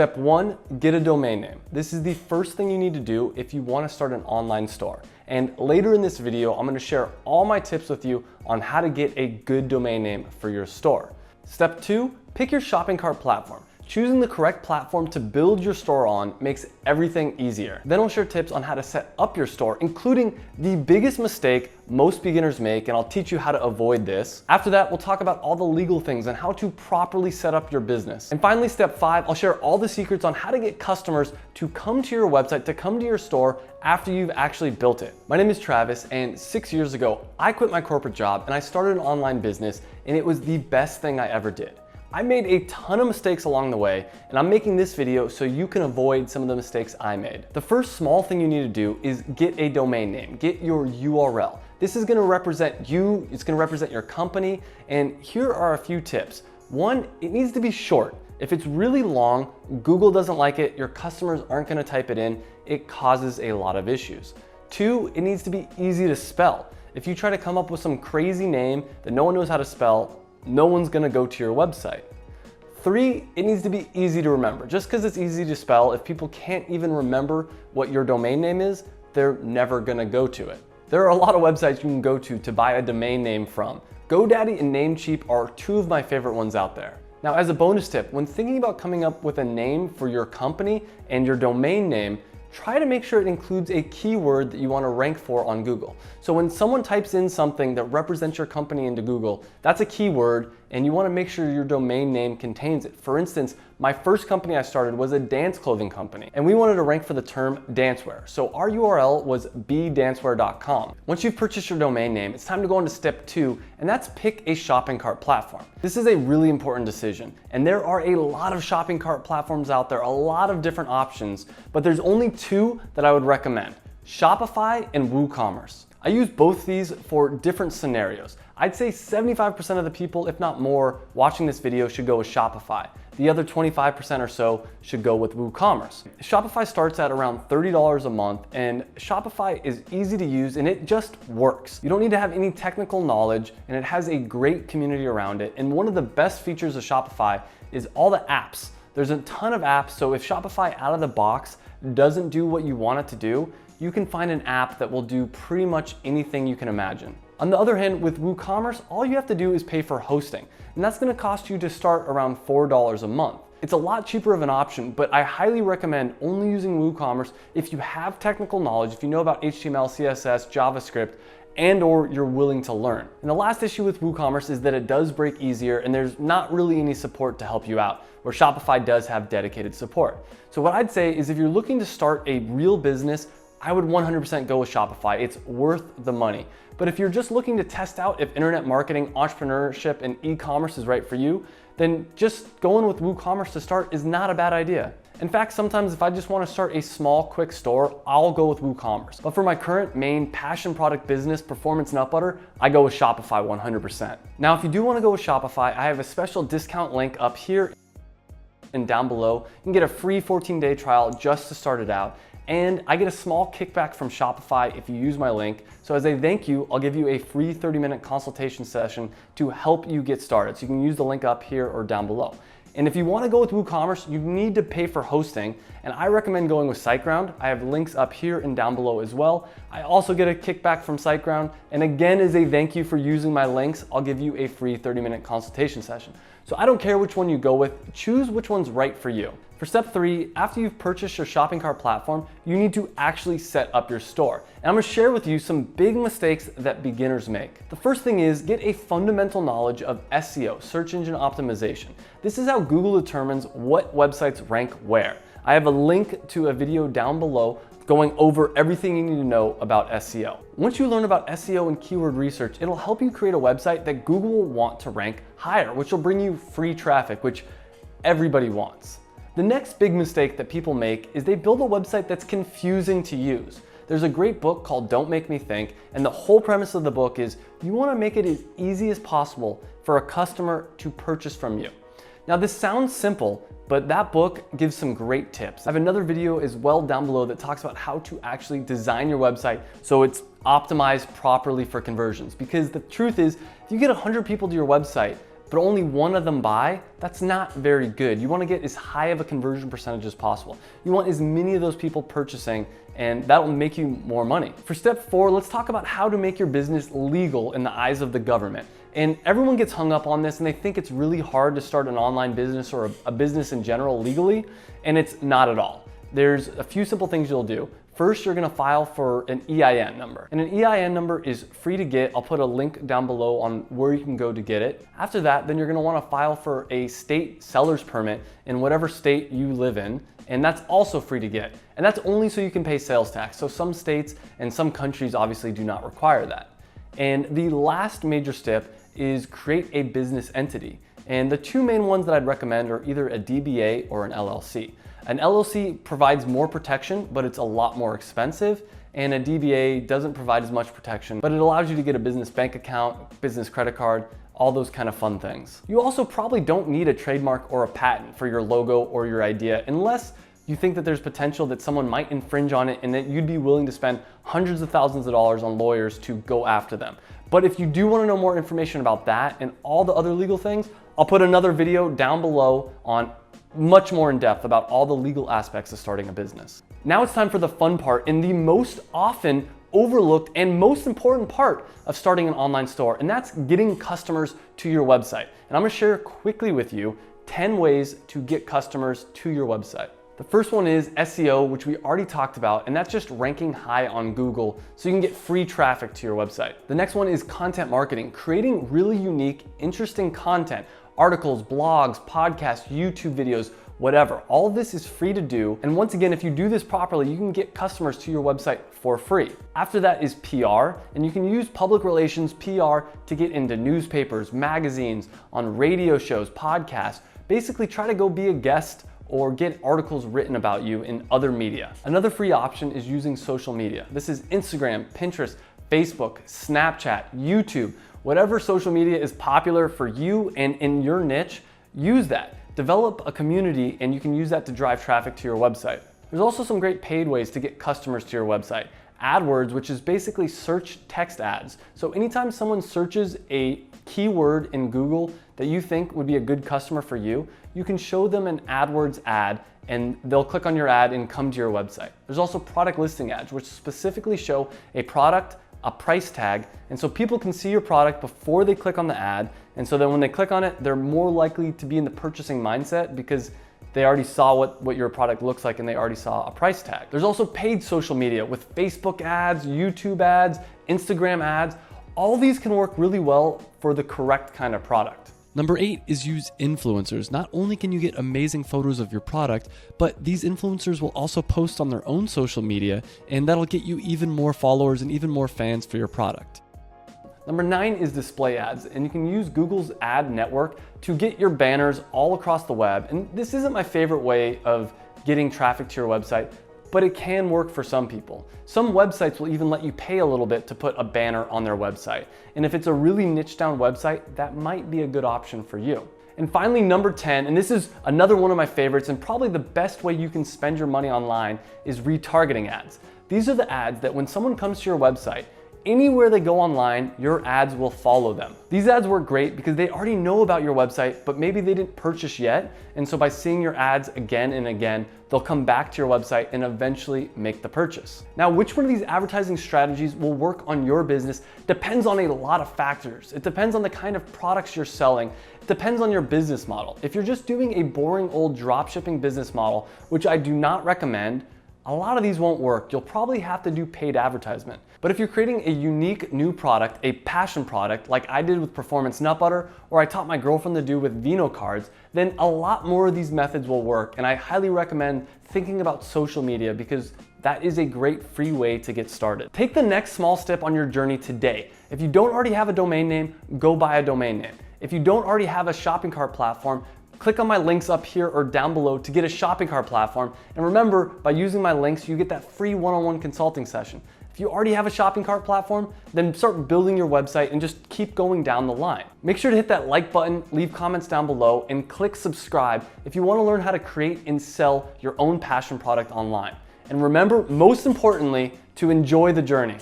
Step 1, get a domain name. This is the first thing you need to do if you want to start an online store. And later in this video, I'm going to share all my tips with you on how to get a good domain name for your store. Step 2, pick your shopping cart platform. Choosing the correct platform to build your store on makes everything easier. Then I'll share tips on how to set up your store, including the biggest mistake most beginners make, and I'll teach you how to avoid this. After that, we'll talk about all the legal things and how to properly set up your business. And finally, step 5, I'll share all the secrets on how to get customers to come to your website, to come to your store after you've actually built it. My name is Travis, and 6 years ago, I quit my corporate job and I started an online business, and it was the best thing I ever did. I made a ton of mistakes along the way, and I'm making this video so you can avoid some of the mistakes I made. The first small thing you need to do is get a domain name, get your URL. This is gonna represent you, it's gonna represent your company, and here are a few tips. 1, it needs to be short. If it's really long, Google doesn't like it, your customers aren't gonna type it in, it causes a lot of issues. 2, it needs to be easy to spell. If you try to come up with some crazy name that no one knows how to spell, no one's gonna go to your website. 3, it needs to be easy to remember. Just because it's easy to spell, if people can't even remember what your domain name is, they're never gonna go to it. There are a lot of websites you can go to buy a domain name from. GoDaddy and Namecheap are 2 of my favorite ones out there. Now, as a bonus tip, when thinking about coming up with a name for your company and your domain name, try to make sure it includes a keyword that you want to rank for on Google. So when someone types in something that represents your company into Google, that's a keyword, and you want to make sure your domain name contains it. For instance, my first company I started was a dance clothing company, and we wanted to rank for the term dancewear. So our URL was bdancewear.com. Once you've purchased your domain name, it's time to go on to step 2, and that's pick a shopping cart platform. This is a really important decision, and there are a lot of shopping cart platforms out there, a lot of different options, but there's only 2 that I would recommend: Shopify and WooCommerce. I use both these for different scenarios. I'd say 75% of the people, if not more, watching this video should go with Shopify. The other 25% or so should go with WooCommerce. Shopify starts at around $30 a month, and Shopify is easy to use and it just works. You don't need to have any technical knowledge, and it has a great community around it. And one of the best features of Shopify is all the apps. There's a ton of apps, so if Shopify out of the box doesn't do what you want it to do, you can find an app that will do pretty much anything you can imagine. On the other hand, with WooCommerce, all you have to do is pay for hosting, and that's gonna cost you to start around $4 a month. It's a lot cheaper of an option, but I highly recommend only using WooCommerce if you have technical knowledge, if you know about HTML, CSS, JavaScript, and or you're willing to learn. And the last issue with WooCommerce is that it does break easier and there's not really any support to help you out, where Shopify does have dedicated support. So what I'd say is if you're looking to start a real business, I would 100% go with Shopify. It's worth the money. But if you're just looking to test out if internet marketing, entrepreneurship, and e-commerce is right for you, then just going with WooCommerce to start is not a bad idea. In fact, sometimes if I just want to start a small, quick store, I'll go with WooCommerce. But for my current main passion product business, performance nut butter, I go with Shopify 100%. Now, if you do want to go with Shopify, I have a special discount link up here and down below. You can get a free 14-day trial just to start it out. And I get a small kickback from Shopify if you use my link. So as a thank you, I'll give you a free 30-minute consultation session to help you get started. So you can use the link up here or down below. And if you want to go with WooCommerce, you need to pay for hosting, and I recommend going with SiteGround. I have links up here and down below as well. I also get a kickback from SiteGround, and again, as a thank you for using my links, I'll give you a free 30-minute consultation session. So I don't care which one you go with, choose which one's right for you. For step 3, after you've purchased your shopping cart platform, you need to actually set up your store. And I'm gonna share with you some big mistakes that beginners make. The first thing is get a fundamental knowledge of SEO, search engine optimization. This is how Google determines what websites rank where. I have a link to a video down below going over everything you need to know about SEO. Once you learn about SEO and keyword research, it'll help you create a website that Google will want to rank higher, which will bring you free traffic, which everybody wants. The next big mistake that people make is they build a website that's confusing to use. There's a great book called Don't Make Me Think, and the whole premise of the book is you want to make it as easy as possible for a customer to purchase from you. Now this sounds simple, but that book gives some great tips. I have another video as well down below that talks about how to actually design your website so it's optimized properly for conversions. Because the truth is, if you get 100 people to your website, but only one of them buy, that's not very good. You want to get as high of a conversion percentage as possible. You want as many of those people purchasing, and that will make you more money. For step 4, let's talk about how to make your business legal in the eyes of the government. And everyone gets hung up on this and they think it's really hard to start an online business or a business in general legally, and it's not at all. There's a few simple things you'll do. First, you're gonna file for an EIN number. And an EIN number is free to get. I'll put a link down below on where you can go to get it. After that, then you're gonna wanna file for a state seller's permit in whatever state you live in, and that's also free to get. And that's only so you can pay sales tax. So some states and some countries obviously do not require that. And the last major step is create a business entity. And the two main ones that I'd recommend are either a DBA or an LLC. An LLC provides more protection, but it's a lot more expensive. And a DBA doesn't provide as much protection, but it allows you to get a business bank account, business credit card, all those kind of fun things. You also probably don't need a trademark or a patent for your logo or your idea, unless you think that there's potential that someone might infringe on it and that you'd be willing to spend hundreds of thousands of dollars on lawyers to go after them. But if you do want to know more information about that and all the other legal things, I'll put another video down below on much more in depth about all the legal aspects of starting a business. Now it's time for the fun part and the most often overlooked and most important part of starting an online store, and that's getting customers to your website. And I'm gonna share quickly with you 10 ways to get customers to your website. The first one is SEO, which we already talked about, and that's just ranking high on Google so you can get free traffic to your website. The next one is content marketing, creating really unique, interesting content, articles, blogs, podcasts, YouTube videos, whatever. All of this is free to do. And once again, if you do this properly, you can get customers to your website for free. After that is PR, and you can use public relations PR to get into newspapers, magazines, on radio shows, podcasts. Basically try to go be a guest or get articles written about you in other media. Another free option is using social media. This is Instagram, Pinterest, Facebook, Snapchat, YouTube, whatever social media is popular for you and in your niche, use that. Develop a community and you can use that to drive traffic to your website. There's also some great paid ways to get customers to your website. Adwords, which is basically search text ads. So anytime someone searches a keyword in Google that you think would be a good customer for you, you can show them an AdWords ad and they'll click on your ad and come to your website. There's also product listing ads, which specifically show a product, a price tag, and so people can see your product before they click on the ad, and so then when they click on it, they're more likely to be in the purchasing mindset because they already saw what your product looks like and they already saw a price tag. There's also paid social media with Facebook ads, YouTube ads, Instagram ads. All these can work really well for the correct kind of product. Number 8 is use influencers. Not only can you get amazing photos of your product, but these influencers will also post on their own social media, and that'll get you even more followers and even more fans for your product. Number 9 is display ads, and you can use Google's ad network to get your banners all across the web. And this isn't my favorite way of getting traffic to your website, but it can work for some people. Some websites will even let you pay a little bit to put a banner on their website. And if it's a really niche down website, that might be a good option for you. And finally, number 10, and this is another one of my favorites and probably the best way you can spend your money online, is retargeting ads. These are the ads that when someone comes to your website, anywhere they go online, your ads will follow them. These ads work great because they already know about your website, but maybe they didn't purchase yet. And so by seeing your ads again and again, they'll come back to your website and eventually make the purchase. Now, which one of these advertising strategies will work on your business depends on a lot of factors. It depends on the kind of products you're selling. It depends on your business model. If you're just doing a boring old dropshipping business model, which I do not recommend, a lot of these won't work. You'll probably have to do paid advertisement. But if you're creating a unique new product, a passion product, like I did with Performance Nut Butter, or I taught my girlfriend to do with Vino cards, then a lot more of these methods will work. And I highly recommend thinking about social media because that is a great free way to get started. Take the next small step on your journey today. If you don't already have a domain name, go buy a domain name. If you don't already have a shopping cart platform, click on my links up here or down below to get a shopping cart platform. And remember, by using my links, you get that free one-on-one consulting session. If you already have a shopping cart platform, then start building your website and just keep going down the line. Make sure to hit that like button, leave comments down below, and click subscribe if you want to learn how to create and sell your own passion product online. And remember, most importantly, to enjoy the journey.